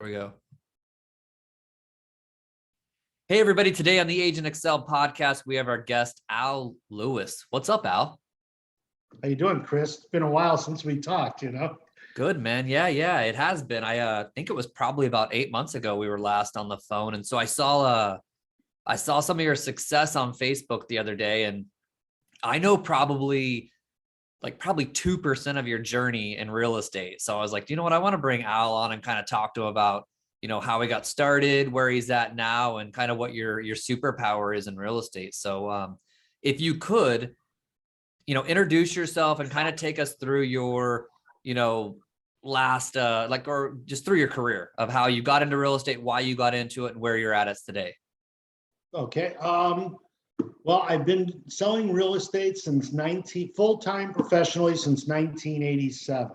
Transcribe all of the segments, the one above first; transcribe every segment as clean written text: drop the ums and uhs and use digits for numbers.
There we go. Hey, everybody. Today on the Agent Excel podcast, we have our guest, Al Lewis. What's up, Al? How you doing, Chris? It's been a while since we talked, Good, man. Yeah, it has been. I think it was probably about 8 months ago we were last on the phone. And so I saw some of your success on Facebook the other day, and I know probably 2% of your journey in real estate. So I was like, you know what? I want to bring Al on and kind of talk to him about, how he got started, where he's at now, and kind of what your superpower is in real estate. So if you could, introduce yourself and kind of take us through your, last, or just through your career of how you got into real estate, why you got into it, and where you're at as today. Okay. Well, I've been selling real estate full-time professionally since 1987.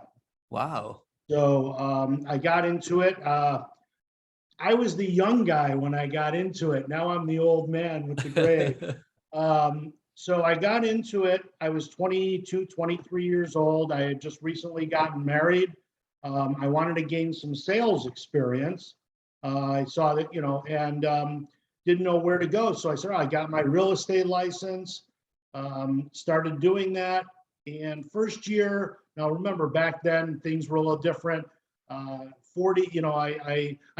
Wow. So I got into it. I was the young guy when I got into it. Now I'm the old man with the gray. So I got into it. I was 22, 23 years old. I had just recently gotten married. I wanted to gain some sales experience. I saw that, and didn't know where to go. So I said, I got my real estate license, started doing that. And first year, now remember back then, things were a little different. I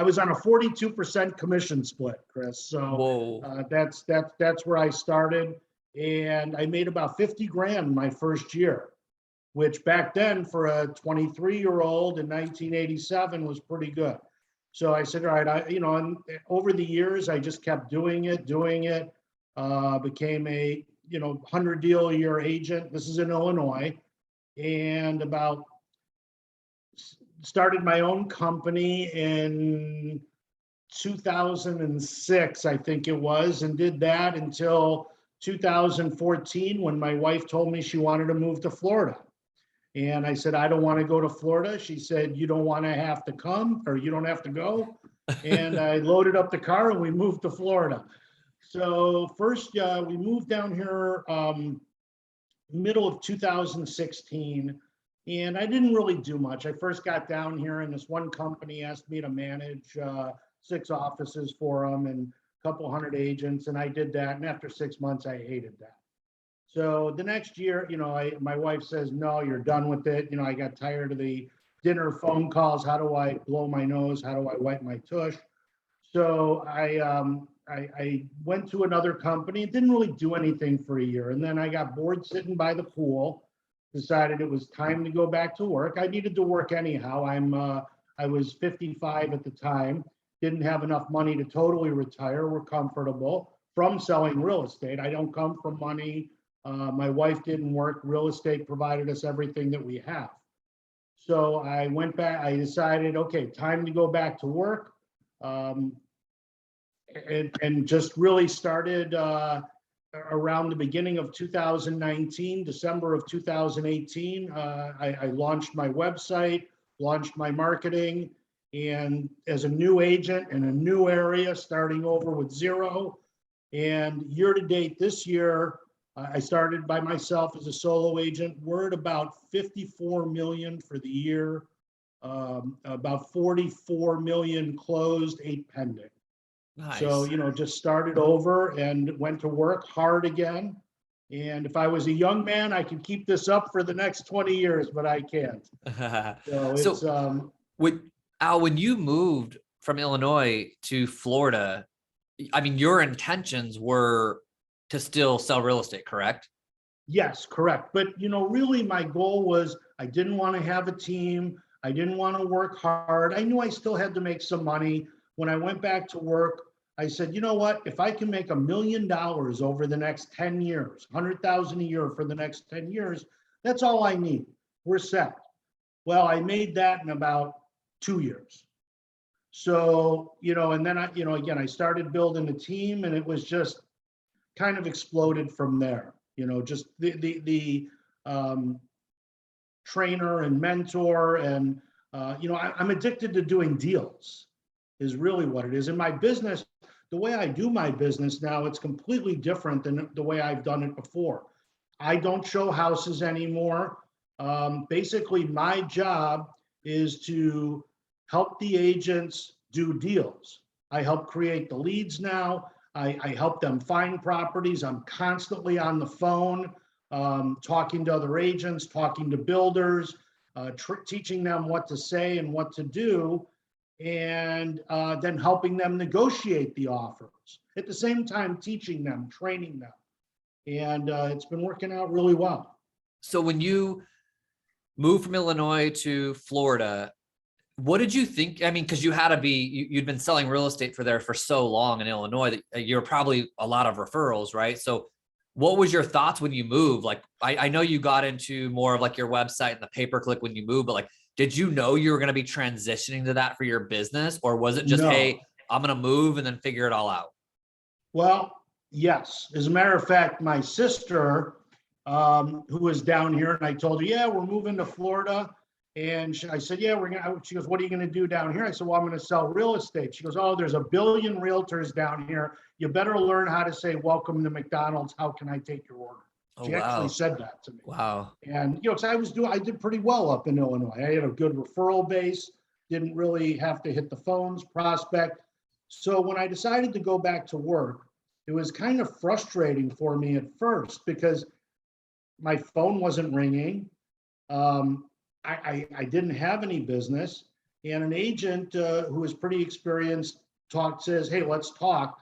was on a 42% commission split, Chris. So that's where I started. And I made about 50 grand my first year, which back then for a 23-year-old in 1987 was pretty good. So I said, all right, and over the years, I just kept doing it, became a, 100 deal a year agent. This is in Illinois, and started my own company in 2006, I think it was, and did that until 2014 when my wife told me she wanted to move to Florida. And I said, I don't want to go to Florida. She said, you don't want to have to come, or you don't have to go. And I loaded up the car and we moved to Florida. So first we moved down here middle of 2016. And I didn't really do much. I first got down here and this one company asked me to manage 6 offices for them and a couple hundred agents. And I did that. And after 6 months, I hated that. So the next year, my wife says, no, you're done with it. I got tired of the dinner phone calls. How do I blow my nose? How do I wipe my tush? So I went to another company. It didn't really do anything for a year. And then I got bored sitting by the pool, decided it was time to go back to work. I needed to work anyhow. I was 55 at the time, didn't have enough money to totally retire. We're comfortable from selling real estate. I don't come from money. My wife didn't work. Real estate provided us everything that we have. So I went back. I decided, okay, time to go back to work, and just really started around the beginning of 2019, December of 2018. I launched my website, launched my marketing, and as a new agent in a new area, starting over with zero. And year to date this year, I started by myself as a solo agent. We're at about 54 million for the year, about 44 million closed, 8 pending. Nice. So, just started over and went to work hard again. And if I was a young man, I could keep this up for the next 20 years, but I can't. So it's, Al, when you moved from Illinois to Florida, I mean, your intentions were to still sell real estate, correct? Yes, correct. But, really my goal was I didn't want to have a team. I didn't want to work hard. I knew I still had to make some money. When I went back to work, I said, you know what, if I can make $1 million over the next 10 years, 100,000 a year for the next 10 years, that's all I need. We're set. Well, I made that in about 2 years. So, and then again, I started building a team and it was just kind of exploded from there. Just the trainer and mentor and, I'm addicted to doing deals is really what it is. In my business, the way I do my business now, it's completely different than the way I've done it before. I don't show houses anymore. Basically, my job is to help the agents do deals. I help create the leads now. I help them find properties. I'm constantly on the phone, talking to other agents, talking to builders, teaching them what to say and what to do, and then helping them negotiate the offers. At the same time, teaching them, training them. And it's been working out really well. So when you moved from Illinois to Florida, what did you think? I mean, because you had to be, you'd been selling real estate for so long in Illinois that you're probably a lot of referrals, right? So what was your thoughts when you moved? Like, I know you got into more of like your website and the pay-per-click when you moved, but like, did you know you were going to be transitioning to that for your business? Or was it just, No. hey, I'm going to move and then figure it all out? Well, yes. As a matter of fact, my sister, who was down here, and I told her, yeah, we're moving to Florida. And I said, yeah, she goes, what are you going to do down here? I said, well, I'm going to sell real estate. She goes, oh, there's a billion realtors down here. You better learn how to say, welcome to McDonald's. How can I take your order? Oh, She wow. actually said that to me. Wow. And, you know, because I did pretty well up in Illinois. I had a good referral base, didn't really have to hit the phones, prospect. So when I decided to go back to work, it was kind of frustrating for me at first because my phone wasn't ringing. I didn't have any business, and an agent who was pretty experienced says, hey, let's talk.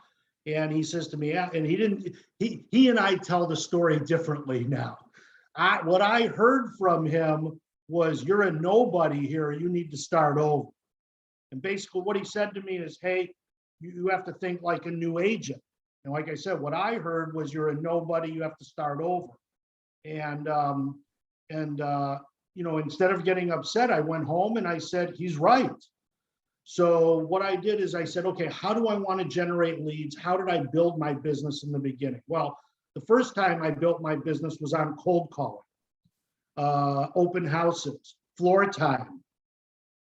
And he says to me, yeah, and he and I tell the story differently now. What I heard from him was, you're a nobody here, you need to start over. And basically what he said to me is, hey, you have to think like a new agent. And like I said, what I heard was, you're a nobody, you have to start over. And you know, instead of getting upset, I went home and I said, he's right. So what I did is I said, okay, how do I want to generate leads? How did I build my business in the beginning? Well, the first time I built my business was on cold calling, open houses, floor time.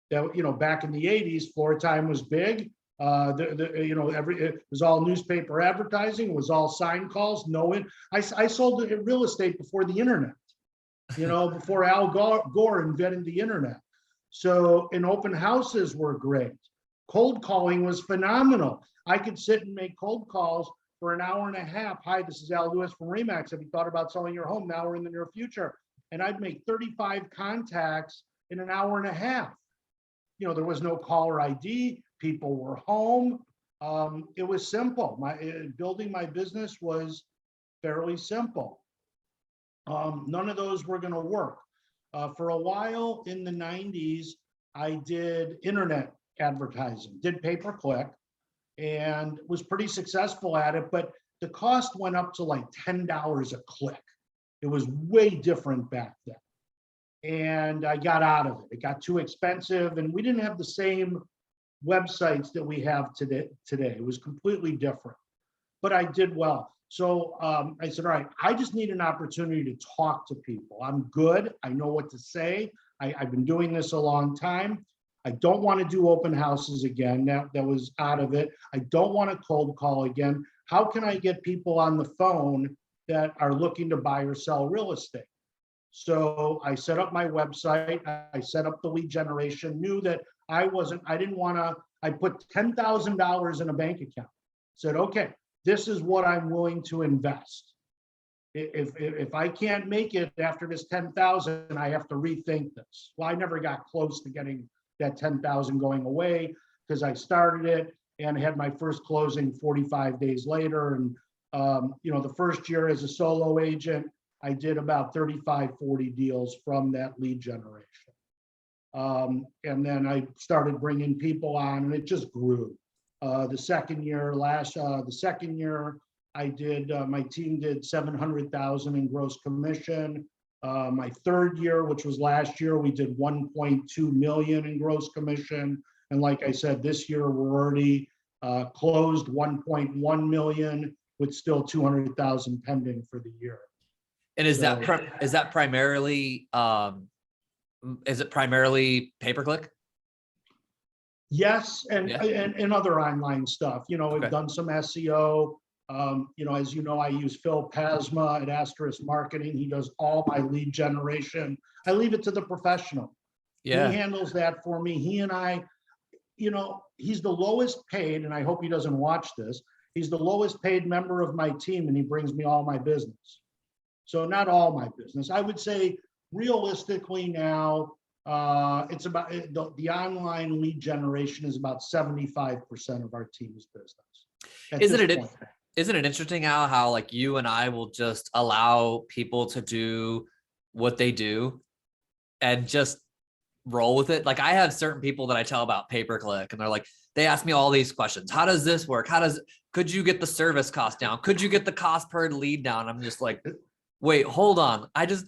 That, you know, back in the 80s, floor time was big. You know, it was all newspaper advertising. It was all sign calls. I sold real estate before the internet. You know, before Al Gore invented the internet. So, and open houses were great. Cold calling was phenomenal. I could sit and make cold calls for an hour and a half. Hi, this is Al Lewis from Remax. Have you thought about selling your home now or in the near future? And I'd make 35 contacts in an hour and a half. You know, there was no caller ID. People were home. It was simple. Building my business was fairly simple. None of those were going to work. For a while in the 90s, I did internet advertising, did pay-per-click, and was pretty successful at it, but the cost went up to like $10 a click. It was way different back then. And I got out of it. It got too expensive, and we didn't have the same websites that we have today. It was completely different, but I did well. So I said, all right, I just need an opportunity to talk to people. I'm good. I know what to say. I've been doing this a long time. I don't want to do open houses again. That was out of it. I don't want to cold call again. How can I get people on the phone that are looking to buy or sell real estate? So I set up my website. I set up the lead generation, knew that I didn't want to, I put $10,000 in a bank account. Said, okay, this is what I'm willing to invest. If I can't make it after this 10,000, I have to rethink this. Well, I never got close to getting that 10,000 going away because I started it and had my first closing 45 days later. And you know, the first year as a solo agent, I did about 35, 40 deals from that lead generation. And then I started bringing people on, and it just grew. The second year, I did, my team did 700,000 in gross commission. My third year, which was last year, we did 1.2 million in gross commission. And like I said, this year we're already closed 1.1 million with still 200,000 pending for the year. And is that primarily, is it primarily pay-per-click? Yes, and Yeah. and other online stuff. You know, Okay. we've done some SEO. You know, as you know, I use Phil Pasma at Asterisk Marketing. He does all my lead generation. I leave it to the professional. Yeah. He handles that for me. He and I, he's the lowest paid, and I hope he doesn't watch this. He's the lowest paid member of my team, and he brings me all my business. So not all my business. I would say realistically now, it's about the online lead generation is about 75% of our team's business. Isn't it interesting how like you and I will just allow people to do what they do and just roll with it? Like I have certain people that I tell about pay-per-click and they're like, they ask me all these questions. How does this work? Could you get the service cost down? Could you get the cost per lead down? I'm just like, wait, hold on. I just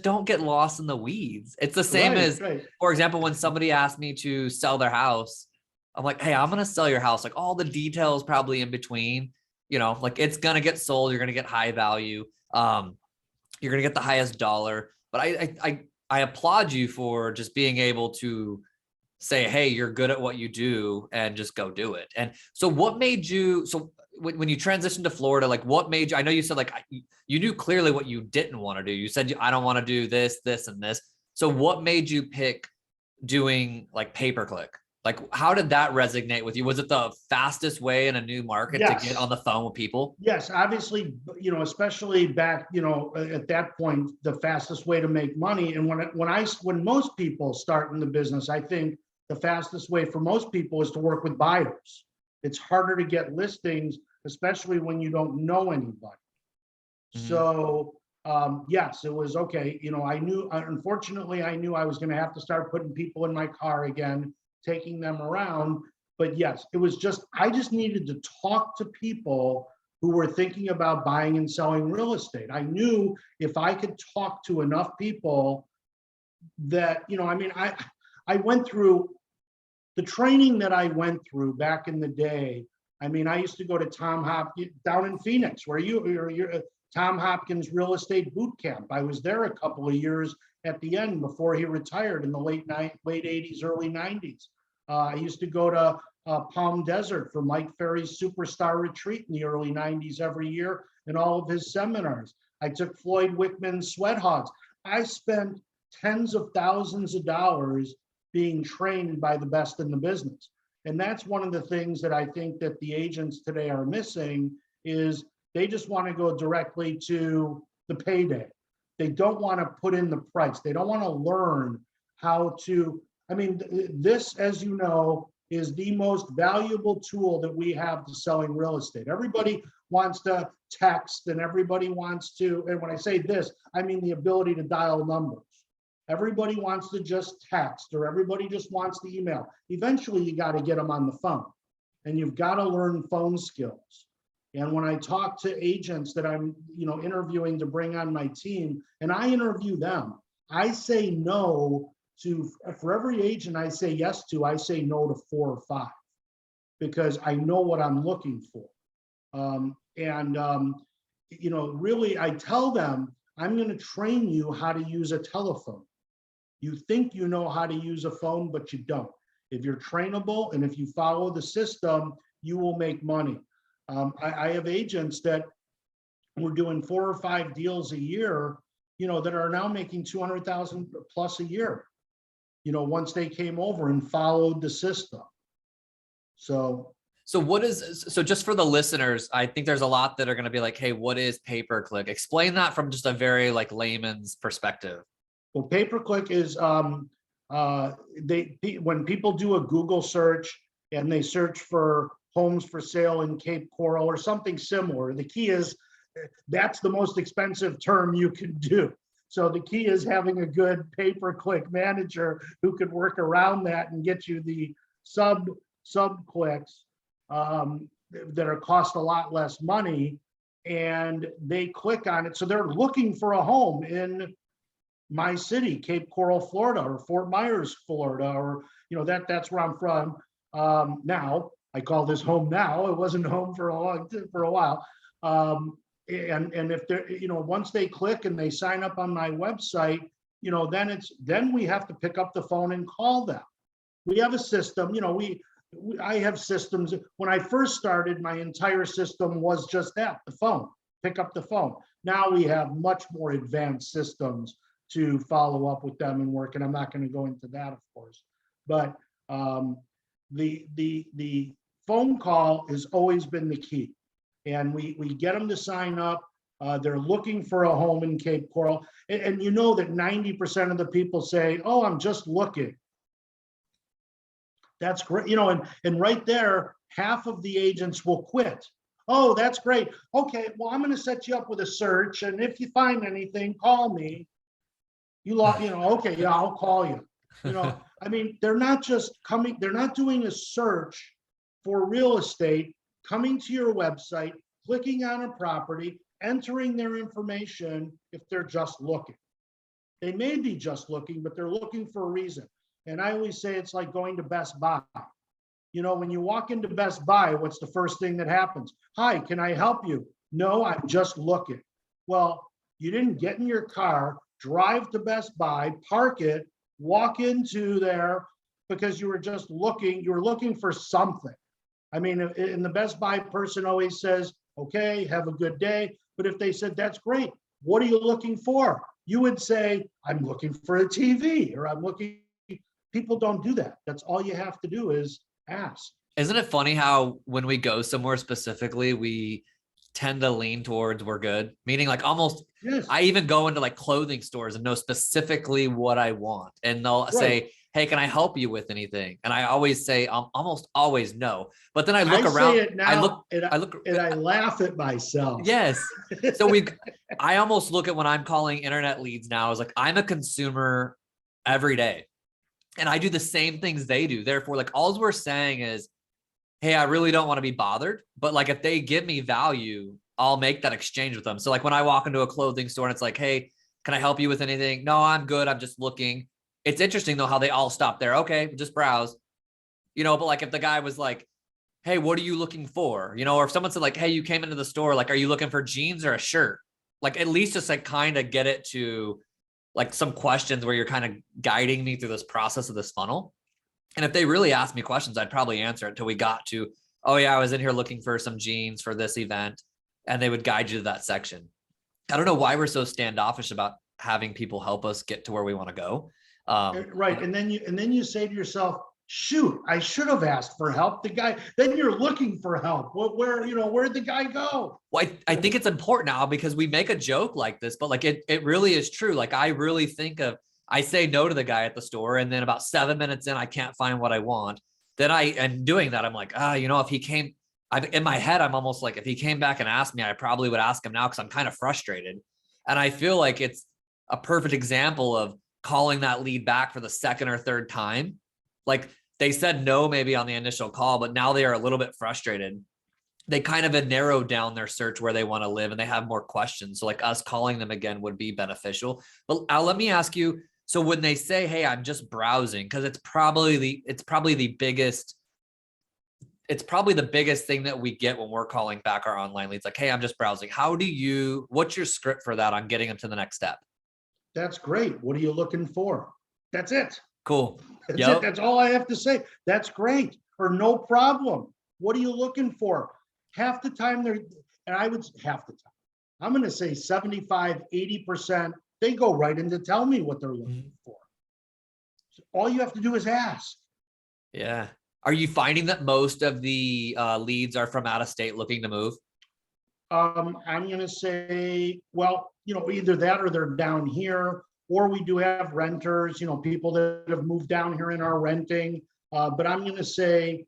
don't get lost in the weeds. It's the same as, for example, when somebody asked me to sell their house, I'm like, hey, I'm going to sell your house. Like all the details probably in between, like it's going to get sold. You're going to get high value. You're going to get the highest dollar. But I applaud you for just being able to say, hey, you're good at what you do and just go do it. And so what made you, when you transitioned to Florida, like what made you, I know you said like, you knew clearly what you didn't want to do. You said, I don't want to do this, this, and this. So what made you pick doing like pay-per-click? Like, how did that resonate with you? Was it the fastest way in a new market to get on the phone with people? Yes, obviously, especially back, at that point, the fastest way to make money. And when most people start in the business, I think the fastest way for most people is to work with buyers. It's harder to get listings, especially when you don't know anybody. Mm-hmm. So, yes, it was okay. Unfortunately, I knew I was going to have to start putting people in my car again, taking them around. But yes, I just needed to talk to people who were thinking about buying and selling real estate. I knew if I could talk to enough people that, I went through the training that I went through back in the day. I used to go to Tom Hopkins down in Phoenix, where you're Tom Hopkins Real Estate Boot Camp. I was there a couple of years at the end before he retired in the late 80s, early 90s. I used to go to Palm Desert for Mike Ferry's Superstar Retreat in the early 90s every year and all of his seminars. I took Floyd Wickman's Sweat Hogs. I spent tens of thousands of dollars being trained by the best in the business. And that's one of the things that I think that the agents today are missing is they just want to go directly to the payday. They don't want to put in the price. They don't want to learn how to, this, as you know, is the most valuable tool that we have to selling real estate. Everybody wants to text and everybody wants to, and when I say this, I mean the ability to dial numbers. Everybody wants to just text or everybody just wants to email. Eventually, you got to get them on the phone and you've got to learn phone skills. And when I talk to agents that I'm, interviewing to bring on my team, and I interview them, I say no to, for every agent I say yes to, I say no to 4 or 5 because I know what I'm looking for. Really, I tell them, I'm going to train you how to use a telephone. You think you know how to use a phone, but you don't. If you're trainable and if you follow the system, you will make money. I have agents that were doing 4 or 5 deals a year, that are now making 200,000 plus a year, once they came over and followed the system. So just for the listeners, I think there's a lot that are going to be like, hey, what is pay-per-click? Explain that from just a very like layman's perspective. Well, pay-per-click is when people do a Google search and they search for homes for sale in Cape Coral or something similar. The key is that's the most expensive term you can do. So the key is having a good pay-per-click manager who could work around that and get you the sub clicks that are cost a lot less money, and they click on it. So they're looking for a home in my city, Cape Coral, Florida, or Fort Myers, Florida, or that's where I'm from now. I call this home now. It wasn't home for a while. And if they're, once they click and they sign up on my website, then we have to pick up the phone and call them. We have a system, I have systems. When I first started, my entire system was just that, the phone, pick up the phone. Now we have much more advanced systems to follow up with them and work. And I'm not going to go into that, of course, but the phone call has always been the key. And we get them to sign up. They're looking for a home in Cape Coral. And you know that 90% of the people say, oh, I'm just looking. That's great. You know, and right there, half of the agents will quit. Oh, that's great. Okay, well, I'm going to set you up with a search. And if you find anything, call me. You know, okay, yeah, I'll call you. You know, I mean, they're not just coming, they're not doing a search for real estate, coming to your website, clicking on a property, entering their information if they're just looking. They may be just looking, but they're looking for a reason. And I always say it's like going to Best Buy. You know, when you walk into Best Buy, what's the first thing that happens? Hi, can I help you? No, I'm just looking. Well, you didn't get in your car, drive to Best Buy, park it, walk into there because you were just looking, you were looking for something. I mean, and the Best Buy person always says, okay, have a good day. But if they said, that's great, what are you looking for? You would say, I'm looking for a TV, or I'm looking. People don't do that. That's all you have to do is ask. Isn't it funny how when we go somewhere specifically, we tend to lean towards we're good? Meaning like almost, Yes. I even go into like clothing stores and know specifically what I want. And they'll say, hey, can I help you with anything? And I always say, almost always no. But then I look around, say it now, I look, and I laugh at myself. yes. So I almost look at when I'm calling internet leads now as like, I'm a consumer every day. And I do the same things they do. Therefore, like all we're saying is, hey, I really don't want to be bothered. But like if they give me value, I'll make that exchange with them. So like when I walk into a clothing store and it's like, hey, can I help you with anything? No, I'm good. I'm just looking. It's interesting though how they all stop there. Okay, just browse. You know, but like if the guy was like, hey, what are you looking for? You know, or if someone said like, hey, you came into the store, like, are you looking for jeans or a shirt? Like at least just like kind of get it to like some questions where you're kind of guiding me through this process of this funnel. And if they really asked me questions, I'd probably answer it until we got to, oh yeah, I was in here looking for some jeans for this event. And they would guide you to that section. I don't know why we're so standoffish about having people help us get to where we want to go. Right. And then you say to yourself, shoot, I should have asked for help. The guy, then you're looking for help. Where'd the guy go? Well, I think it's important now because we make a joke like this, but like it really is true. Like I really think I say no to the guy at the store, and then about 7 minutes in, I can't find what I want. Then and doing that, I'm like, if he came, in my head, I'm almost like, if he came back and asked me, I probably would ask him now because I'm kind of frustrated. And I feel like it's a perfect example of calling that lead back for the second or third time. Like they said no, maybe on the initial call, but now they are a little bit frustrated. They kind of have narrowed down their search where they want to live and they have more questions. So like us calling them again would be beneficial. But let me ask you, so when they say, hey, I'm just browsing, because it's probably the biggest thing that we get when we're calling back our online leads. Like, hey, I'm just browsing. What's your script for that on getting them to the next step? That's great. What are you looking for? That's it. Cool. That's it. That's all I have to say. That's great. Or no problem. What are you looking for? Half the time half the time. I'm going to say 75, 80%, they go right into tell me what they're looking for. So all you have to do is ask. Yeah. Are you finding that most of the leads are from out of state looking to move? I'm going to say, well, either that or they're down here, or we do have renters, people that have moved down here and are renting. But I'm going to say,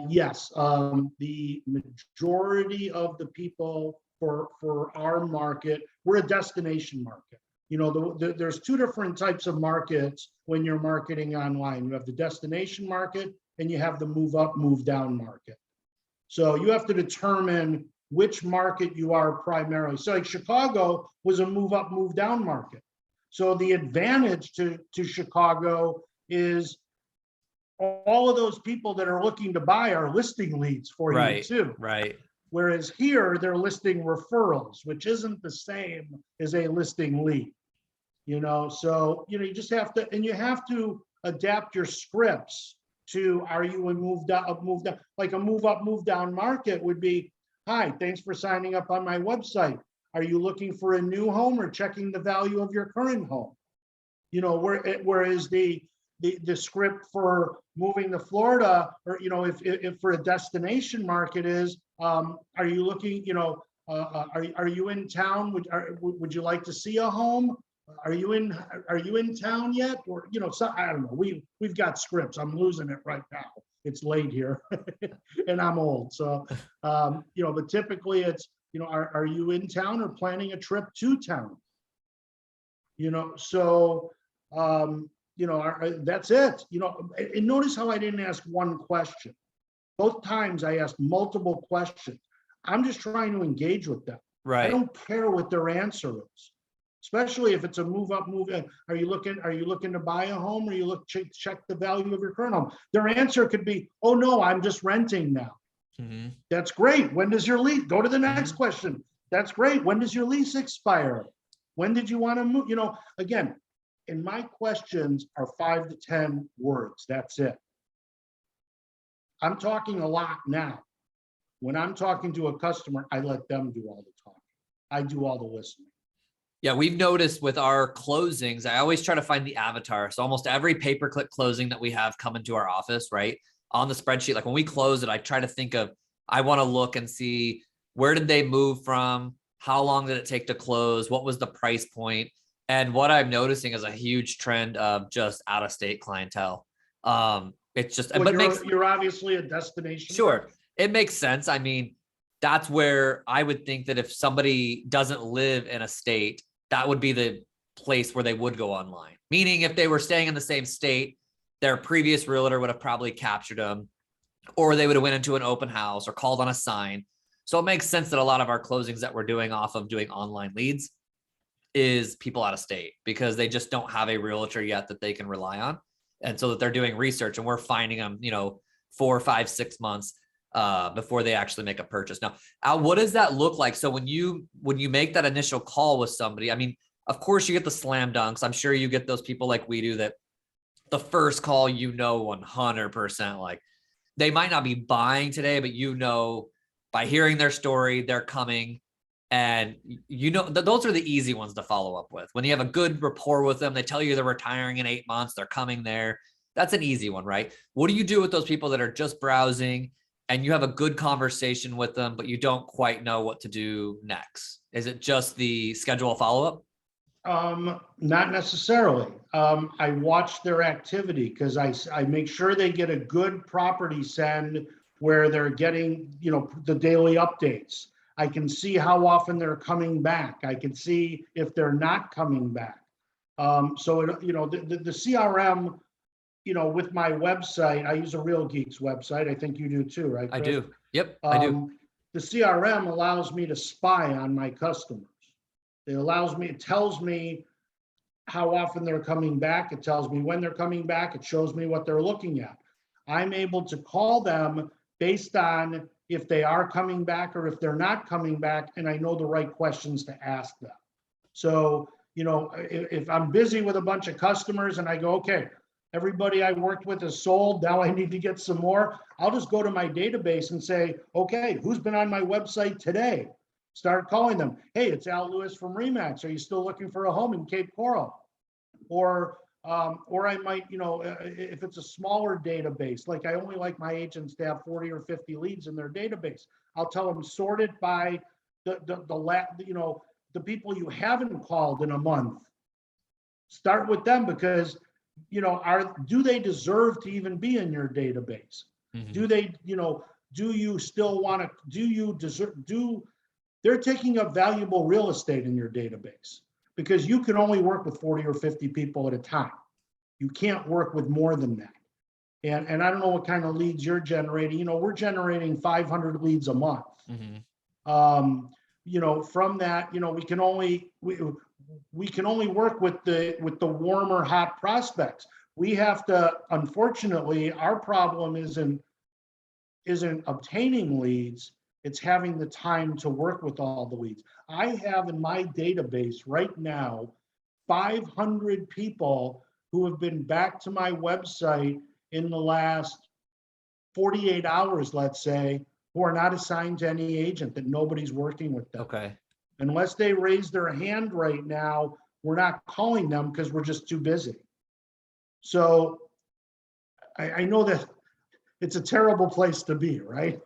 yes, the majority of the people for our market, we're a destination market. There's two different types of markets when you're marketing online. You have the destination market and you have the move up, move down market. So you have to determine which market you are primarily. So like Chicago was a move up, move down market. So the advantage to Chicago is all of those people that are looking to buy are listing leads for you too. Right. Whereas here they're listing referrals, which isn't the same as a listing lead. So you just have to, and you have to adapt your scripts to, are you a move down, like a move up, move down market would be, hi, thanks for signing up on my website. Are you looking for a new home or checking the value of your current home? Whereas the the script for moving to Florida, or, if for a destination market is, are you looking, are you in town? Would you like to see a home? Are you in town yet? Or, so I don't know. We've got scripts. I'm losing it right now. It's late here and I'm old. So, but typically it's, are you in town or planning a trip to town? So, that's it. And notice how I didn't ask one question. Both times I asked multiple questions. I'm just trying to engage with them. I Right. don't care what their answer is, especially if it's a move up, move in. Are you looking to buy a home, or you check the value of your current home? Their answer could be, oh no, I'm just renting now. Mm-hmm. That's great. When does your lease? Go to the next Mm-hmm. question. That's great. When does your lease expire? When did you want to move? Again, and my questions are 5 to 10 words. That's it. I'm talking a lot now. When I'm talking to a customer, I let them do all the talking. I do all the listening. Yeah, we've noticed with our closings, I always try to find the avatar. So almost every pay-per-click closing that we have come into our office, right? On the spreadsheet, like when we close it, I try to think of, I want to look and see, where did they move from? How long did it take to close? What was the price point? And what I'm noticing is a huge trend of just out-of-state clientele. It's just, Well, but you're obviously a destination. Sure, it makes sense. I mean, that's where I would think that if somebody doesn't live in a state, that would be the place where they would go online. Meaning, if they were staying in the same state, their previous realtor would have probably captured them, or they would have went into an open house or called on a sign. So it makes sense that a lot of our closings that we're doing off of doing online leads is people out of state, because they just don't have a realtor yet that they can rely on. And so that they're doing research, and we're finding them, 4, 5, 6 months before they actually make a purchase. Now, Al, what does that look like? So when you make that initial call with somebody, I mean, of course you get the slam dunks. I'm sure you get those people like we do, that the first call, 100%, like they might not be buying today, but by hearing their story, they're coming. And those are the easy ones to follow up with. When you have a good rapport with them, they tell you they're retiring in 8 months, they're coming there. That's an easy one, right? What do you do with those people that are just browsing and you have a good conversation with them, but you don't quite know what to do next? Is it just the schedule follow-up? Not necessarily. I watch their activity, because I make sure they get a good property send where they're getting, the daily updates. I can see how often they're coming back. I can see if they're not coming back. So, the CRM, with my website, I use a Real Geeks website. I think you do too, right, Chris? I do. Yep, I do. The CRM allows me to spy on my customers. It tells me how often they're coming back. It tells me when they're coming back. It shows me what they're looking at. I'm able to call them based on if they are coming back or if they're not coming back, and I know the right questions to ask them. So, if I'm busy with a bunch of customers and I go, okay, everybody I worked with is sold, now I need to get some more, I'll just go to my database and say, okay, who's been on my website today? Start calling them. Hey, it's Al Lewis from Remax. Are you still looking for a home in Cape Coral? Or I might, if it's a smaller database, like I only like my agents to have 40 or 50 leads in their database, I'll tell them sort it by the people you haven't called in a month. Start with them, because, do they deserve to even be in your database? Mm-hmm. Do they, do you still want to, they're taking up valuable real estate in your database, because you can only work with 40 or 50 people at a time. You can't work with more than that. And I don't know what kind of leads you're generating. We're generating 500 leads a month. Mm-hmm. From that, we can only work with the warmer, hot prospects. We have to, unfortunately, our problem isn't obtaining leads. It's having the time to work with all the leads. I have in my database right now 500 people who have been back to my website in the last 48 hours, let's say, who are not assigned to any agent, that nobody's working with them. Okay. Unless they raise their hand right now, we're not calling them because we're just too busy. So, I know that it's a terrible place to be, right?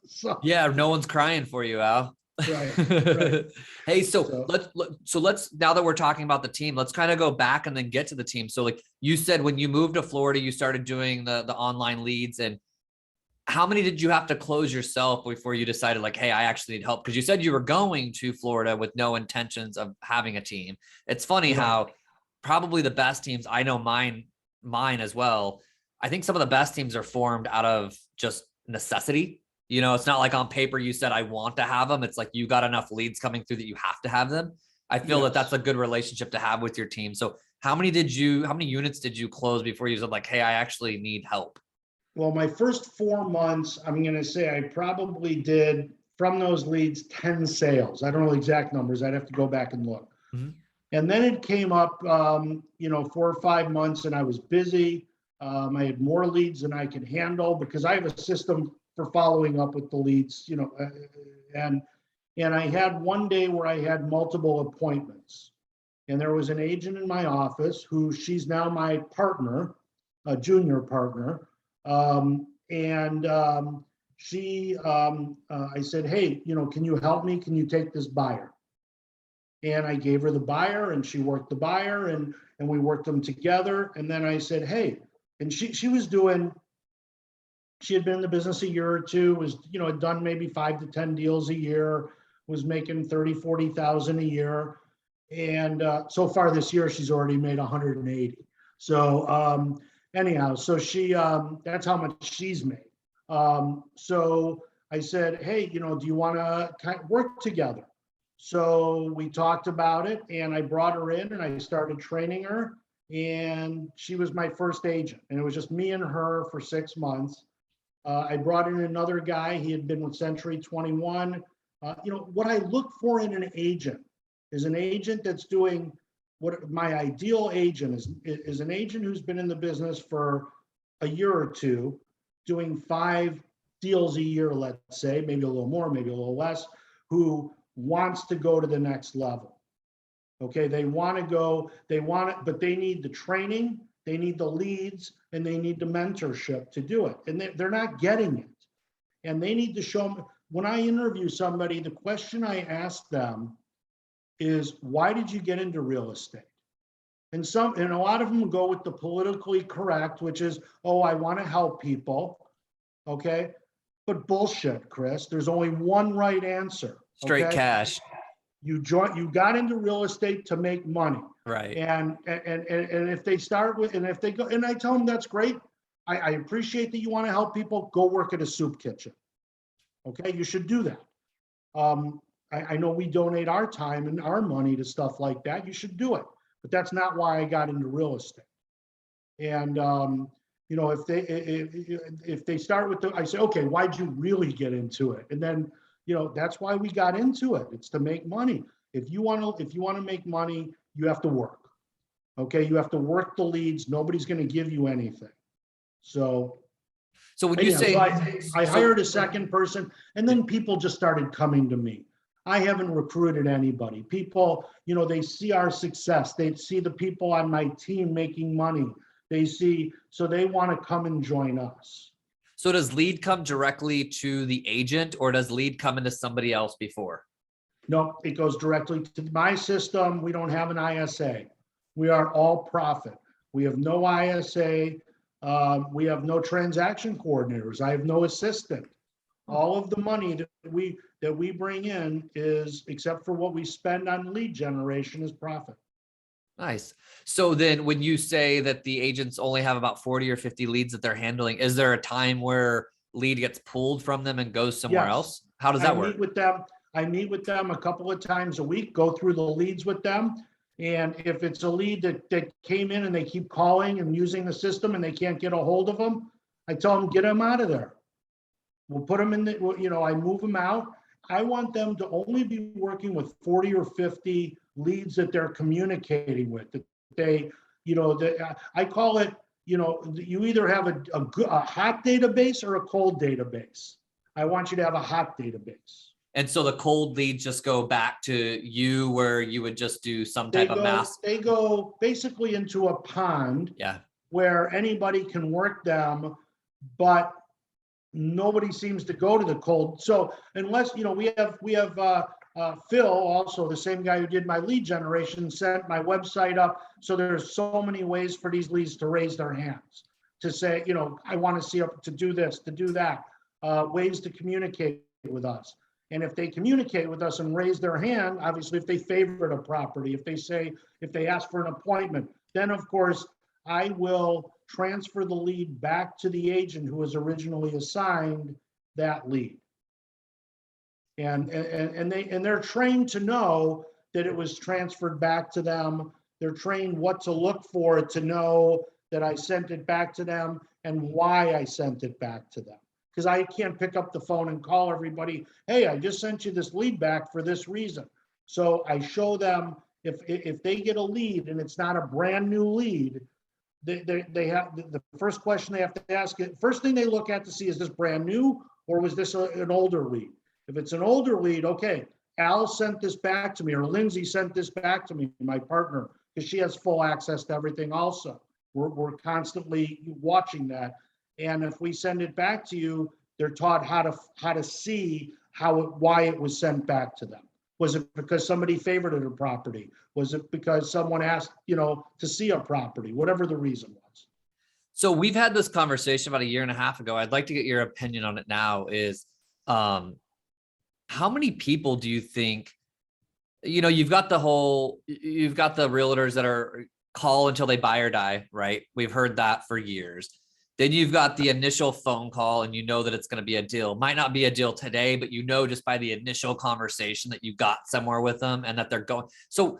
So, Yeah, no one's crying for you, Al. right, right. Hey, so So, let's now that we're talking about the team, let's kind of go back and then get to the team. So like you said, when you moved to Florida, you started doing the online leads, and how many did you have to close yourself before you decided like, hey, I actually need help? Because you said you were going to Florida with no intentions of having a team. It's funny right. how probably the best teams, I know mine as well. I think some of the best teams are formed out of just necessity. You know, it's not like on paper you said I want to have them. It's like you got enough leads coming through that you have to have them. I feel that that's Yes. a good relationship to have with your team. So how many units did you close before you said like, hey, I actually need help? Well, my first 4 months, I'm going to say I probably did from those leads 10 sales. I don't know the exact numbers. I'd have to go back and look. Mhm. And then it came up, 4 or 5 months, and I was busy. I had more leads than I could handle because I have a system for following up with the leads, and I had one day where I had multiple appointments, and there was an agent in my office who she's now my partner, a junior partner, and I said, hey, can you help me? Can you take this buyer? And I gave her the buyer, and she worked the buyer, and we worked them together. And then I said, hey, and she had been in the business a year or two, was, had done maybe 5 to 10 deals a year, was making 30, 40,000 a year. And so far this year, she's already made 180. So anyhow, so that's how much she's made. So I said, hey, do you want to work together? So we talked about it, and I brought her in and I started training her, and she was my first agent, and it was just me and her for 6 months. I brought in another guy. He had been with Century 21. What I look for in an agent is an agent that's doing what my ideal agent is an agent who's been in the business for a year or two, doing 5 deals a year, let's say, maybe a little more, maybe a little less, who wants to go to the next level. Okay, they want to go, but they need the training, they need the leads, and they need the mentorship to do it. And they're not getting it. And they need to show them. When I interview somebody, the question I ask them is, why did you get into real estate? And a lot of them go with the politically correct, which is, oh, I want to help people. Okay. But bullshit, Chris. There's only one right answer. Straight Okay. cash. You got into real estate to make money. Right. And if they start with, and if they go, and I tell them that's great. I appreciate that you want to help people. Go work at a soup kitchen. Okay. You should do that. I know we donate our time and our money to stuff like that. You should do it. But that's not why I got into real estate. And if they start with I say, okay, why'd you really get into it? And then, that's why we got into it. It's to make money. If you want to make money, you have to work. Okay, you have to work the leads. Nobody's going to give you anything. So when you say, I hired a second person, and then people just started coming to me. I haven't recruited anybody. People, they see our success. They see the people on my team making money. So they want to come and join us. So does lead come directly to the agent, or does lead come into somebody else before? No, it goes directly to my system. We don't have an ISA. We are all profit. We have no ISA. We have no transaction coordinators. I have no assistant. All of the money that we bring in is, except for what we spend on lead generation, is profit. Nice. So then when you say that the agents only have about 40 or 50 leads that they're handling, is there a time where lead gets pulled from them and goes somewhere else? How does that work? I meet with them a couple of times a week, go through the leads with them. And if it's a lead that came in and they keep calling and using the system and they can't get a hold of them, I tell them, get them out of there. We'll put them in I move them out. I want them to only be working with 40 or 50 leads that they're communicating with. That I call it, you either have a hot database or a cold database. I want you to have a hot database. And so the cold leads just go back to you, where you would just do some type of mass. They go basically into a pond. Yeah. where anybody can work them, but nobody seems to go to the cold. So unless, we have Phil, also the same guy who did my lead generation, set my website up. So there's so many ways for these leads to raise their hands, to say, I want to see to do this, to do that, ways to communicate with us. And if they communicate with us and raise their hand, obviously, if they favorite a property, if they ask for an appointment, then of course, I will transfer the lead back to the agent who was originally assigned that lead. And they're trained to know that it was transferred back to them. They're trained what to look for to know that I sent it back to them and why I sent it back to them. Because I can't pick up the phone and call everybody, hey, I just sent you this lead back for this reason. So I show them, if they get a lead and it's not a brand new lead, they have the first question they have to ask it. First thing they look at to see, is this brand new or was this an older lead? If it's an older lead, okay, Al sent this back to me, or Lindsay sent this back to me, my partner, because she has full access to everything also. We're constantly watching that. And if we send it back to you, they're taught how to see why it was sent back to them. Was it because somebody favorited a property? Was it because someone asked, to see a property? Whatever the reason was. So we've had this conversation about a year and a half ago. I'd like to get your opinion on it now. Is how many people do you think, you've got the realtors that are call until they buy or die, right? We've heard that for years. Then you've got the initial phone call and that it's going to be a deal. Might not be a deal today, but just by the initial conversation that you got somewhere with them and that they're going. So,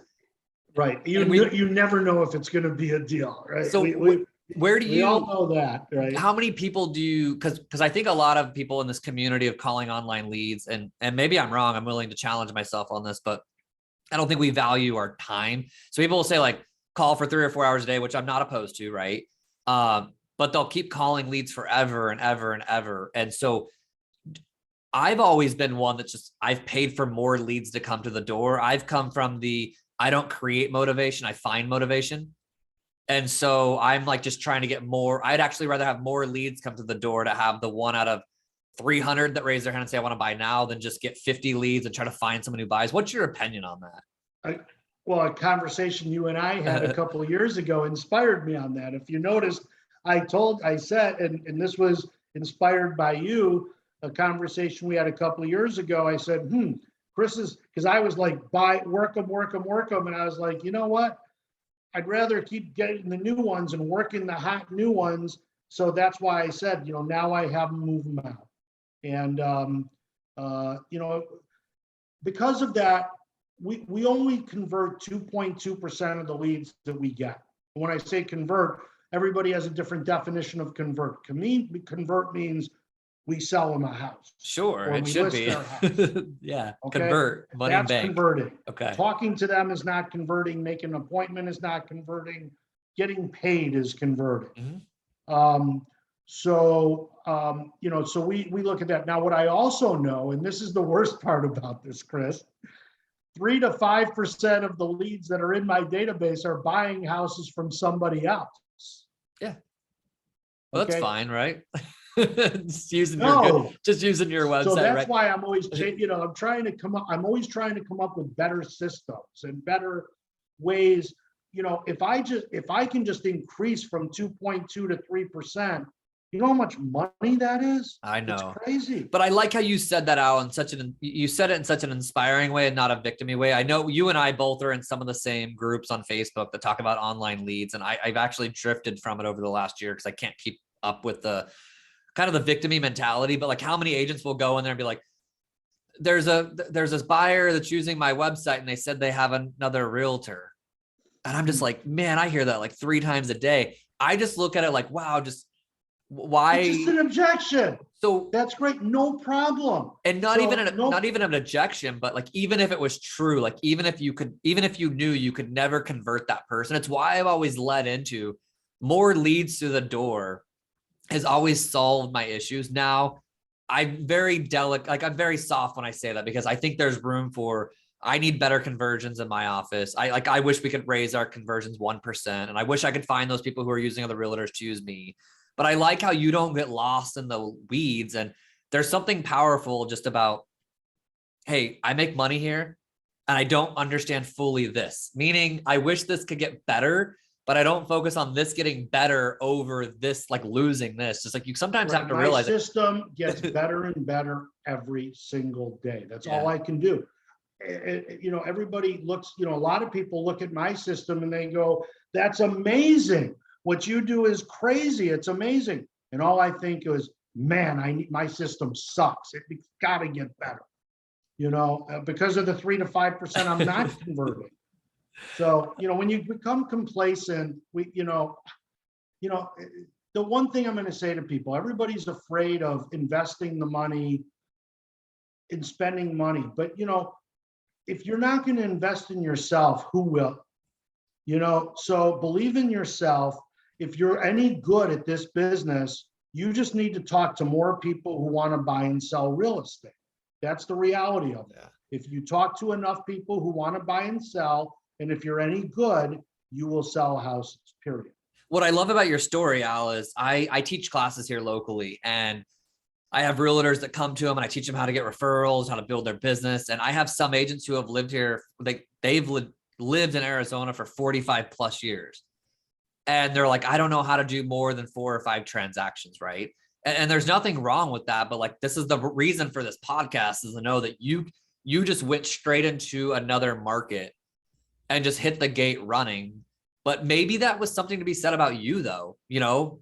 right. You never know if it's going to be a deal, right? So where do you, we all know that, right? How many people do you, because I think a lot of people in this community of calling online leads, and maybe I'm wrong, I'm willing to challenge myself on this, but I don't think we value our time. So people will say like call for 3 or 4 hours a day, which I'm not opposed to, right? But they'll keep calling leads forever and ever and ever. And so I've always been one that's I've paid for more leads to come to the door. I've come from I don't create motivation, I find motivation. And so I'm like just trying to get more. I'd actually rather have more leads come to the door to have the 1 out of 300 that raise their hand and say, I want to buy now, than just get 50 leads and try to find someone who buys. What's your opinion on that? Well, a conversation you and I had a couple of years ago inspired me on that. If you noticed, I said, and this was inspired by you, a conversation we had a couple of years ago. I said, Chris is, because I was like, work them. And I was like, you know what? I'd rather keep getting the new ones and working the hot new ones. So that's why I said, now I have them move them out. And, because of that, we only convert 2.2% of the leads that we get. When I say convert, everybody has a different definition of convert. Convert means we sell them a house. Sure, it should be. Yeah, okay? Convert, money in bank. Converting. Okay. Talking to them is not converting. Making an appointment is not converting. Getting paid is converting. Mm-hmm. So we look at that. Now, what I also know, and this is the worst part about this, Chris, 3 to 5% of the leads that are in my database are buying houses from somebody else. Yeah. Well, okay? That's fine, right? just using your website. So that's right? why I'm always, I'm always trying to come up with better systems and better ways. If I can just increase from 2.2 to 3%, you know how much money that is? I know. It's crazy. But I like how you said that out you said it in such an inspiring way and not a victim-y way. I know you and I both are in some of the same groups on Facebook that talk about online leads. And I've actually drifted from it over the last year because I can't keep up with the kind of the victim-y mentality. But like how many agents will go in there and be like, there's this buyer that's using my website and they said they have another realtor. And I'm just like, man, I hear that like 3 times a day. I just look at it like, wow, why? It's just an objection. So that's great, no problem. And not even an objection, but like even if it was true, like even if you knew you could never convert that person, it's why I've always led into more leads to the door has always solved my issues. Now I'm very delicate, like I'm very soft when I say that because I think there's room for I need better conversions in my office. I wish we could raise our conversions 1%. And I wish I could find those people who are using other realtors to use me. But I like how you don't get lost in the weeds. And there's something powerful just about, hey, I make money here and I don't understand fully this, meaning I wish this could get better, but I don't focus on this getting better over this, like losing this. Just like you sometimes have to My realize system gets better and better every single day. That's all Yeah. I can do. Everybody looks, a lot of people look at my system and they go, that's amazing. What you do is crazy. It's amazing. And all I think is, man, my system sucks. It's got to get better. Because of the 3 to 5% I'm not converting. So, when you become complacent, the one thing I'm going to say to people, everybody's afraid of investing the money and spending money. But, if you're not going to invest in yourself, who will? So believe in yourself. If you're any good at this business, you just need to talk to more people who want to buy and sell real estate. That's the reality of it. Yeah. If you talk to enough people who want to buy and sell, and if you're any good, you will sell houses, period. What I love about your story, Al, is I teach classes here locally, and I have realtors that come to them and I teach them how to get referrals, how to build their business. And I have some agents who have lived here. They've lived in Arizona for 45 plus years. And they're like, I don't know how to do more than 4 or 5 transactions. Right. And there's nothing wrong with that. But like, this is the reason for this podcast, is to know that you just went straight into another market and just hit the gate running. But maybe that was something to be said about you, though.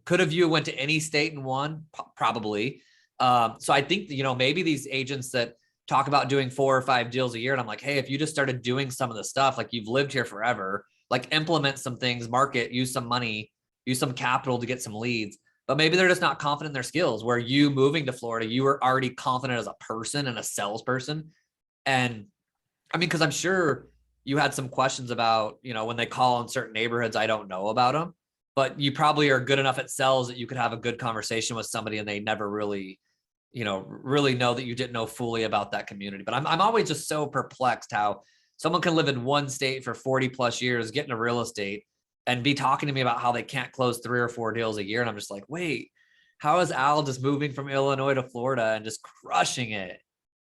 Could have you went to any state and won? Probably. So I think, maybe these agents that talk about doing 4 or 5 deals a year, and I'm like, hey, if you just started doing some of the stuff, like you've lived here forever, like implement some things, market, use some money, use some capital to get some leads. But maybe they're just not confident in their skills, where you moving to Florida, you were already confident as a person and a salesperson. And I mean, because I'm sure you had some questions about, when they call in certain neighborhoods, I don't know about them, but you probably are good enough at sales that you could have a good conversation with somebody and they never really really know that you didn't know fully about that community. But I'm always just so perplexed how someone can live in one state for 40 plus years, get into real estate, and be talking to me about how they can't close 3 or 4 deals a year. And I'm just like, wait, how is Al just moving from Illinois to Florida and just crushing it?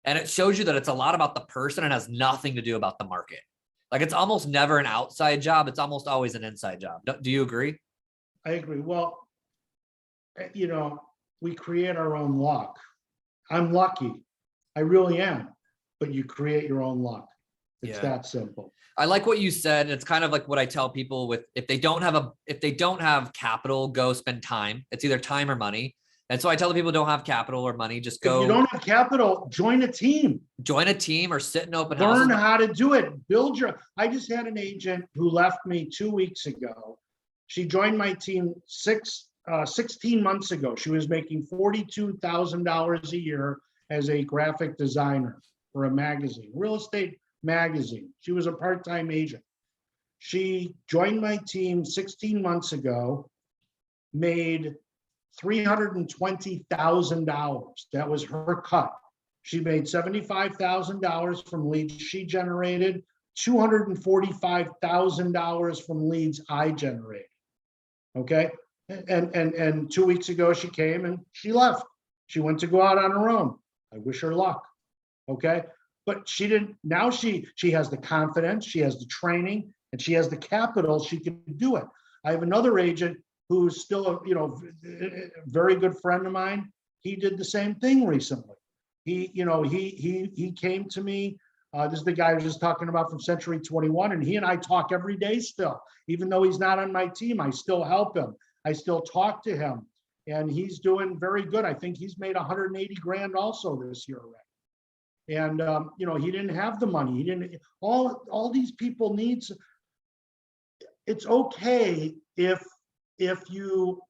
And it shows you that it's a lot about the person and has nothing to do about the market. Like, it's almost never an outside job. It's almost always an inside job. Do you agree? I agree. Well, we create our own luck. I'm lucky. I really am. But you create your own luck. It's that simple. I like what you said. It's kind of like what I tell people with, if they don't have capital, go spend time. It's either time or money. And so I tell the people who don't have capital or money, just go. If you don't have capital, join a team. Or sit in open houses. Learn how to do it. I just had an agent who left me 2 weeks ago. She joined my team 16 months ago. She was making $42,000 a year as a graphic designer for a magazine, real estate magazine. She was a part-time agent. She joined my team 16 months ago, made $320,000. That was her cut. She made $75,000 from leads she generated, $245,000 from leads I generated. Okay. And 2 weeks ago, she came and she left. She went to go out on her own. I wish her luck. Okay. But she didn't. Now she has the confidence, she has the training, and she has the capital. She can do it. I have another agent who's still a very good friend of mine. He did the same thing recently. He came to me. This is the guy I was just talking about from Century 21, and he and I talk every day still. Even though he's not on my team, I still help him. I still talk to him, and he's doing very good. I think he's made 180 grand also this year already. And he didn't have the money. He didn't. All these people needs. It's okay if you.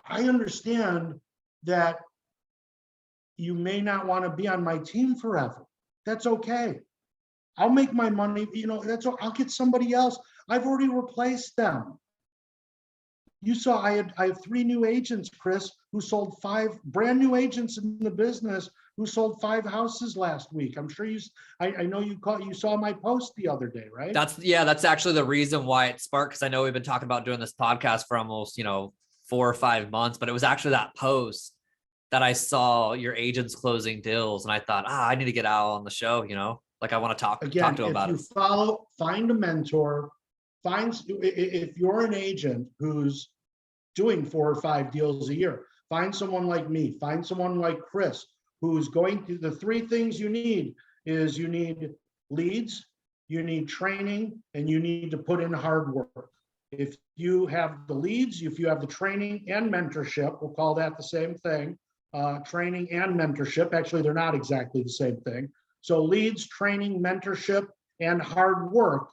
I understand that you may not want to be on my team forever. That's okay. I'll make my money. I'll get somebody else. I've already replaced them. You saw I have 3 new agents, Chris, who sold 5 brand new agents in the business who sold 5 houses last week. I'm sure I know you saw my post the other day, right? That's actually the reason why it sparked, because I know we've been talking about doing this podcast for almost 4 or 5 months, but it was actually that post that I saw your agents closing deals, and I thought, I need to get Al on the show. Like I want to talk Again, to him if about you it. find a mentor, if you're an agent who's doing 4 or 5 deals a year, find someone like me, find someone like Chris, who's going to, the 3 things you need is you need leads, you need training, and you need to put in hard work. If you have the leads, if you have the training and mentorship, we'll call that the same thing, training and mentorship. Actually, they're not exactly the same thing. So leads, training, mentorship, and hard work,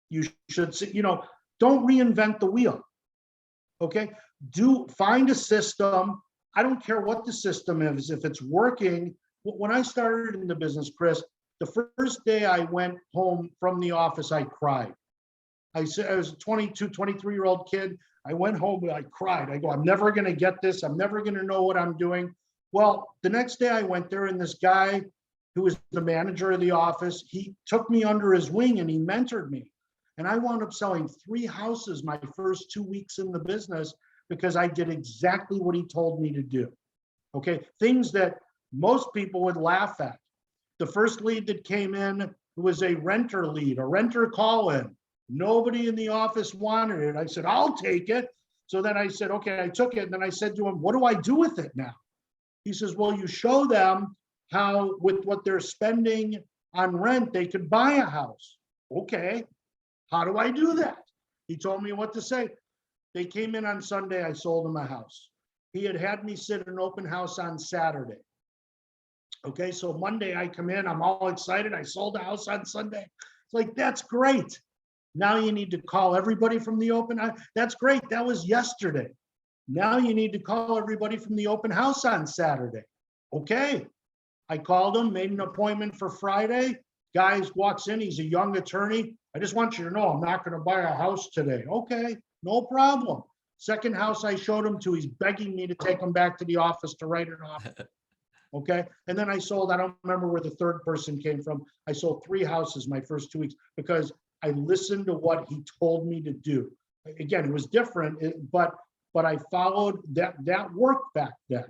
you should see, don't reinvent the wheel. Okay, find a system. I don't care what the system is, if it's working. When I started in the business, Chris, the first day I went home from the office, I cried. I said, I was a 22, 23-year-old kid. I went home and I cried. I go, I'm never going to get this. I'm never going to know what I'm doing. Well, the next day I went there, and this guy who was the manager of the office, he took me under his wing and he mentored me. And I wound up selling 3 houses my first 2 weeks in the business because I did exactly what he told me to do. Okay, things that most people would laugh at. The first lead that came in was a renter lead, a renter call-in. Nobody in the office wanted it. I said, I'll take it. So then I said, okay, I took it. And then I said to him, what do I do with it now? He says, well, you show them how with what they're spending on rent, they could buy a house. Okay, how do I do that? He told me what to say. They came in on Sunday, I sold them a house. He had me sit an open house on Saturday. Okay, so Monday I come in, I'm all excited. I sold a house on Sunday. It's like, that's great. Now you need to call everybody from the open house. That's great. That was yesterday. Now you need to call everybody from the open house on Saturday. Okay. I called him, made an appointment for Friday. Guy walks in, he's a young attorney. I just want you to know I'm not going to buy a house today. Okay, no problem. Second house I showed him to, he's begging me to take him back to the office to write an offer. Okay, and then I don't remember where the third person came from. I sold 3 houses my first 2 weeks because I listened to what he told me to do. Again, it was different, but I followed that worked back then.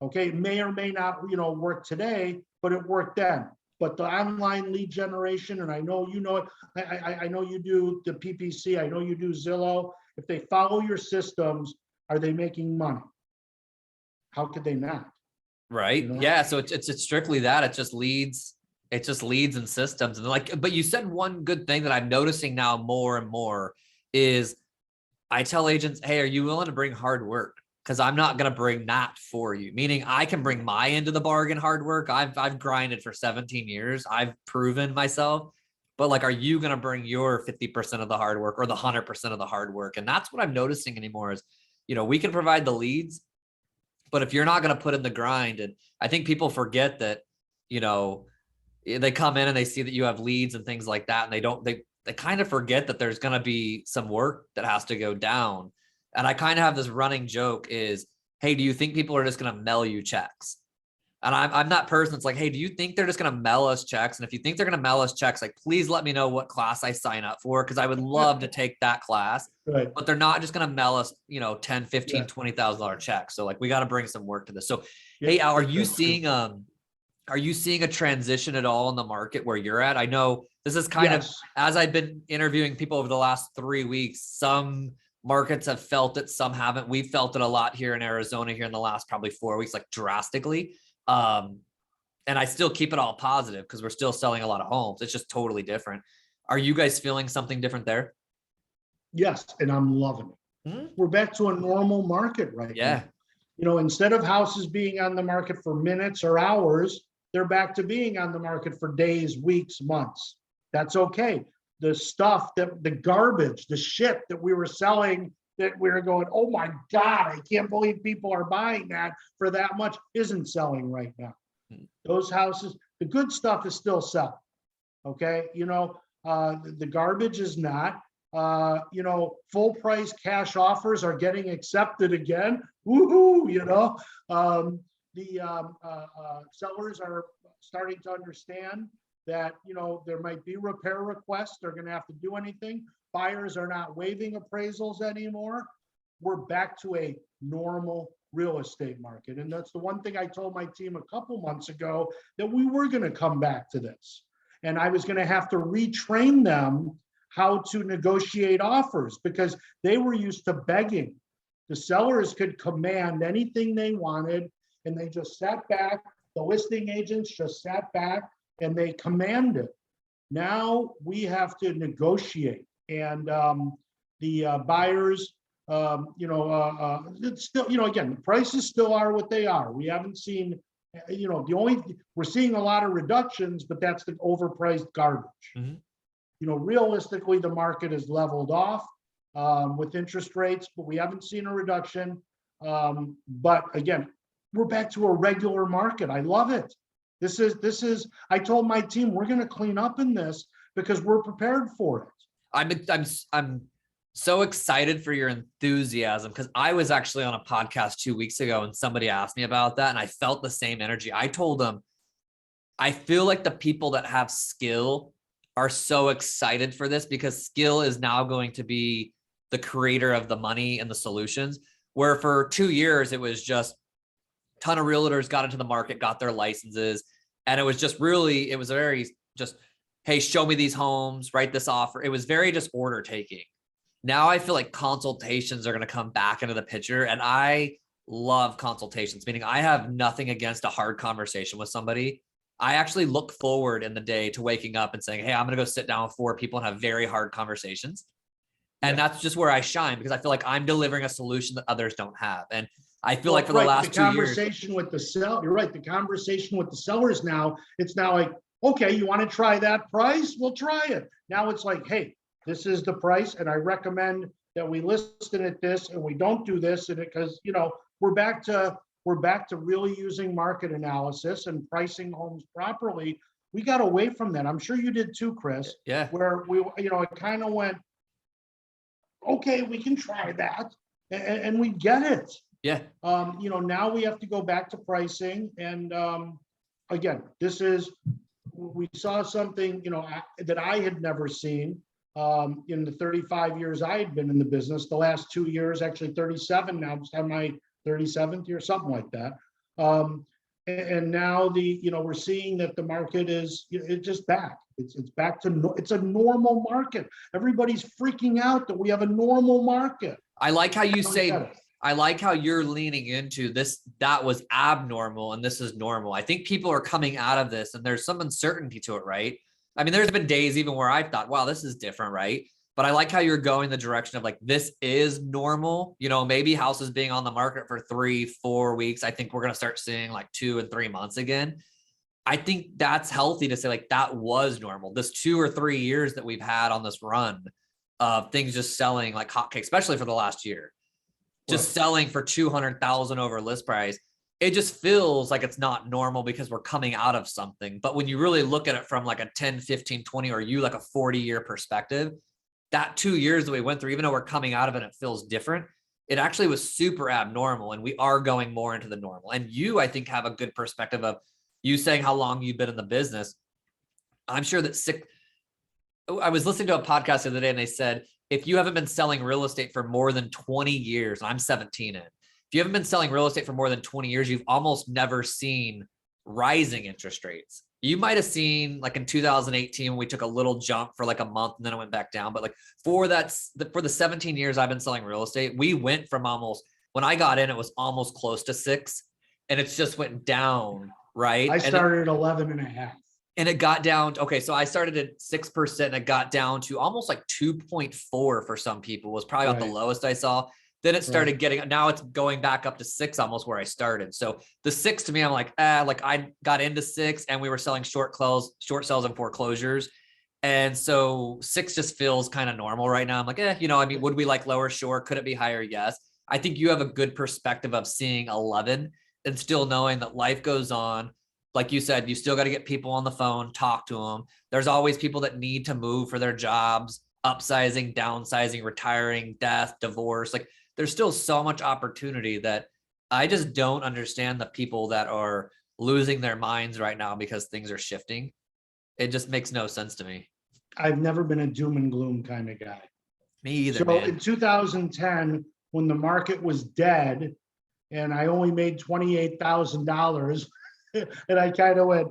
Okay, it may or may not, work today, but it worked then. But the online lead generation, and I know you know it, I know you do the PPC, I know you do Zillow. If they follow your systems, are they making money? How could they not? Right. Yeah. So it's strictly that. It's just leads and systems. And but you said one good thing that I'm noticing now more and more is I tell agents, hey, are you willing to bring hard work? Because I'm not going to bring that for you. Meaning I can bring my end of the bargain hard work. I've grinded for 17 years. I've proven myself. But are you going to bring your 50% of the hard work or the 100% of the hard work? And that's what I'm noticing anymore is, we can provide the leads, but if you're not going to put in the grind, and I think people forget that, they come in and they see that you have leads and things like that. And they kind of forget that there's going to be some work that has to go down. And I kind of have this running joke is, hey, do you think people are just going to mail you checks? And I'm that person that's like, hey, do you think they're just going to mail us checks? And if you think they're going to mail us checks, please let me know what class I sign up for, because I would love to take that class. Right. But they're not just going to mail us, 10, 15, Yeah. $20,000 checks. So we got to bring some work to this. So, Yeah, hey, Al, are you seeing a transition at all in the market where you're at? I know this is kind of, as I've been interviewing people over the last 3 weeks, some markets have felt it, some haven't. We've felt it a lot here in Arizona here in the last probably 4 weeks, drastically. And I still keep it all positive because we're still selling a lot of homes. It's just totally different. Are you guys feeling something different there? Yes, and I'm loving it. Mm-hmm. We're back to a normal market right now. Instead of houses being on the market for minutes or hours, they're back to being on the market for days, weeks, months. That's okay. The stuff the garbage, the shit that we were selling that we were going, oh my God, I can't believe people are buying that for that much, isn't selling right now. Those houses, the good stuff is still selling. Okay. The garbage is not. Full price cash offers are getting accepted again. Woohoo, the sellers are starting to understand that, there might be repair requests. They're going to have to do anything. Buyers are not waiving appraisals anymore. We're back to a normal real estate market. And that's the one thing I told my team a couple months ago, that we were going to come back to this. And I was going to have to retrain them how to negotiate offers, because they were used to begging. The sellers could command anything they wanted, and they just sat back. The listing agents just sat back and they commanded. Now we have to negotiate, and the buyers, it's still, again, the prices still are what they are. We haven't seen, we're seeing a lot of reductions, but that's the overpriced garbage. Mm-hmm. Realistically, the market has leveled off with interest rates, but we haven't seen a reduction. But again, we're back to a regular market. I love it. This is, I told my team, we're going to clean up in this because we're prepared for it. I'm so excited for your enthusiasm, because I was actually on a podcast 2 weeks ago and somebody asked me about that, and I felt the same energy. I told them, I feel like the people that have skill are so excited for this, because skill is now going to be the creator of the money and the solutions, where for 2 years, it was just a ton of realtors got into the market, got their licenses. And it was just really, it was very just, hey, show me these homes, write this offer. It was very just order taking. Now I feel like consultations are going to come back into the picture, and I love consultations, meaning I have nothing against a hard conversation with somebody. I actually look forward in the day to waking up and saying, hey, I'm going to go sit down with 4 people and have very hard conversations. And that's just where I shine, because I feel like I'm delivering a solution that others don't have. And I feel like for the last 2 years, conversation with the seller, you're right. The conversation with the sellers now, it's now like, okay, you want to try that price? We'll try it. Now it's like, hey, this is the price, and I recommend that we list it at this, and we don't do this, and because we're back to really using market analysis and pricing homes properly. We got away from that. I'm sure you did too, Chris. Yeah. Where we, it kind of went, okay, we can try that, and we get it. Yeah. Now we have to go back to pricing, and again, we saw something that I had never seen in the 35 years I had been in the business. The last 2 years, actually 37 now, just had my 37th year, something like that. And now we're seeing that the market is it's just back. It's back to it's a normal market. Everybody's freaking out that we have a normal market. I like how you say, I like how you're leaning into this. That was abnormal and this is normal. I think people are coming out of this and there's some uncertainty to it, right? I mean, there's been days even where I've thought, wow, this is different, right? But I like how you're going the direction of like, this is normal. Maybe houses being on the market for 3-4 weeks. I think we're going to start seeing like 2 and 3 months again. I think that's healthy to say like that was normal. This 2 or 3 years that we've had on this run of things just selling like hotcakes, especially for the last year, just selling for 200,000 over list price. It just feels like it's not normal because we're coming out of something. But when you really look at it from like a 10, 15, 20, or you like a 40-year perspective, that 2 years that we went through, even though we're coming out of it, it feels different. It actually was super abnormal, and we are going more into the normal. And you, I think, have a good perspective of you saying how long you've been in the business. I'm sure that I was listening to a podcast the other day, and they said, if you haven't been selling real estate for more than 20 years, I'm 17 in, if you haven't been selling real estate for more than 20 years, you've almost never seen rising interest rates. You might have seen like in 2018 when we took a little jump for like a month and then it went back down. But like for the 17 years I've been selling real estate, we went from when I got in, it was almost close to 6, and it's just went down, right? I started at 11 and a half. And it got down to, okay, so I started at 6% and it got down to almost like 2.4 for some people was probably about the lowest I saw. Then it started getting, now it's going back up to 6, almost where I started. So the 6 to me, I'm like, like I got into 6 and we were selling short sales and foreclosures. And so 6 just feels kind of normal right now. I'm like, I mean, would we like lower? Sure. Could it be higher? Yes. I think you have a good perspective of seeing 11 and still knowing that life goes on. Like you said, you still got to get people on the phone, talk to them. There's always people that need to move for their jobs. upsizing, downsizing, retiring, death, divorce. Like there's still so much opportunity that I just don't understand the people that are losing their minds right now because things are shifting. It just makes no sense to me. I've never been a doom and gloom kind of guy. Me either, So man. in 2010, when the market was dead and I only made $28,000, and I kind of went,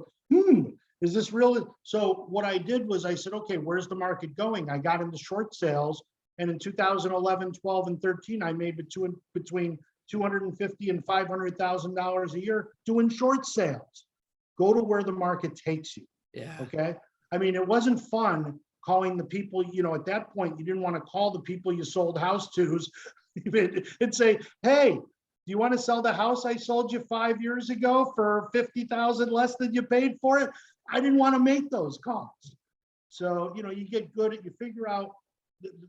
is this real? So what I did was I said, okay, where's the market going? I got into short sales. And in 2011, 12, and 13, I made between $250,000 and $500,000 a year doing short sales. Go to where the market takes you. Yeah. Okay. I mean, it wasn't fun calling the people, at that point, you didn't want to call the people you sold house to and say, hey, do you want to sell the house I sold you 5 years ago for $50,000 less than you paid for it? I didn't want to make those calls. So, you get good at, you figure out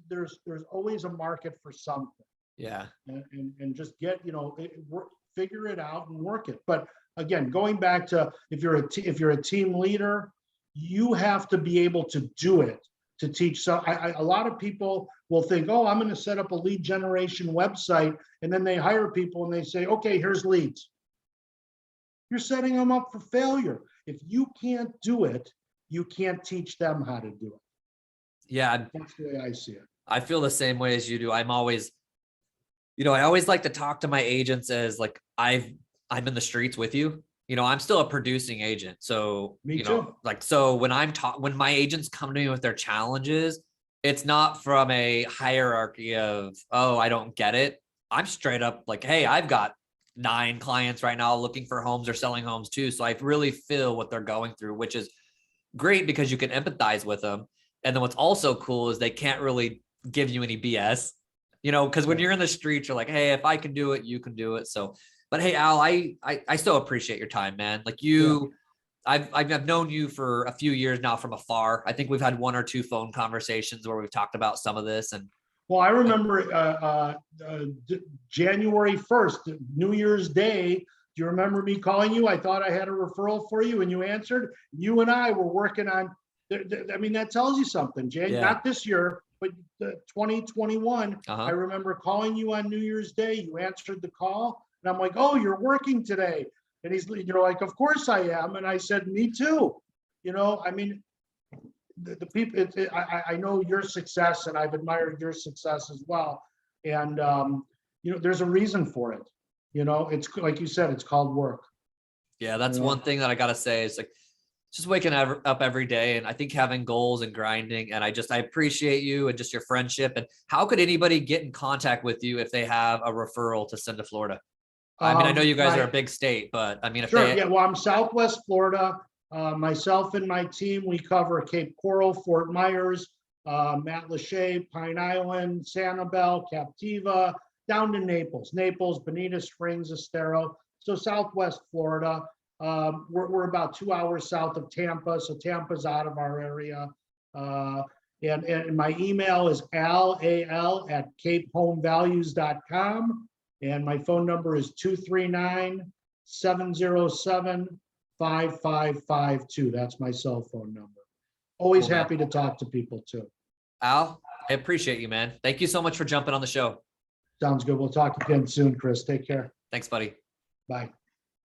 there's always a market for something. Yeah. And just get, figure it out and work it. But again, going back to if you're a team leader, you have to be able to do it to teach. So a lot of people will think, oh, I'm going to set up a lead generation website, and then they hire people and they say, okay, here's leads. You're setting them up for failure. If you can't do it, you can't teach them how to do it. Yeah. That's the way I see it. I feel the same way as you do. I'm always, I always like to talk to my agents as like, I'm in the streets with you. I'm still a producing agent. So, Me too. So when when my agents come to me with their challenges, it's not from a hierarchy of, oh, I don't get it. I'm straight up like, hey, I've got 9 clients right now looking for homes or selling homes too. So I really feel what they're going through, which is great because you can empathize with them. And then what's also cool is they can't really give you any BS, because when you're in the streets, you're like, hey, if I can do it, you can do it. So, but hey, Al, I still appreciate your time, man. Like I've known you for a few years now from afar. I think we've had 1 or 2 phone conversations where we've talked about some of this. And well, I remember January 1st, New Year's Day. Do you remember me calling you? I thought I had a referral for you and you answered. You and I were working on, I mean, that tells you something, Jay. Yeah. Not this year, but 2021. I remember calling you on New Year's Day. You answered the call. And I'm like, oh, you're working today. And you're like, of course I am. And I said, me too. I mean, the people, I know your success and I've admired your success as well. And, there's a reason for it. It's like you said, it's called work. Yeah, that's one thing that I got to say is like, just waking up every day. And I think having goals and grinding. And I appreciate you and just your friendship. And how could anybody get in contact with you if they have a referral to send to Florida? I mean, I know you guys are a big state, but I mean, if sure, well, I'm Southwest Florida. Myself and my team, we cover Cape Coral, Fort Myers, Matlacha, Pine Island, Sanibel, Captiva, down to Naples, Bonita Springs, Estero. So Southwest Florida. We're about 2 hours south of Tampa, so Tampa's out of our area. And my email is al@capehomevalues.com. And my phone number is 239-707-5552. That's my cell phone number. Always happy to talk to people too. Al, I appreciate you, man. Thank you so much for jumping on the show. Sounds good. We'll talk again soon, Chris. Take care. Thanks, buddy. Bye.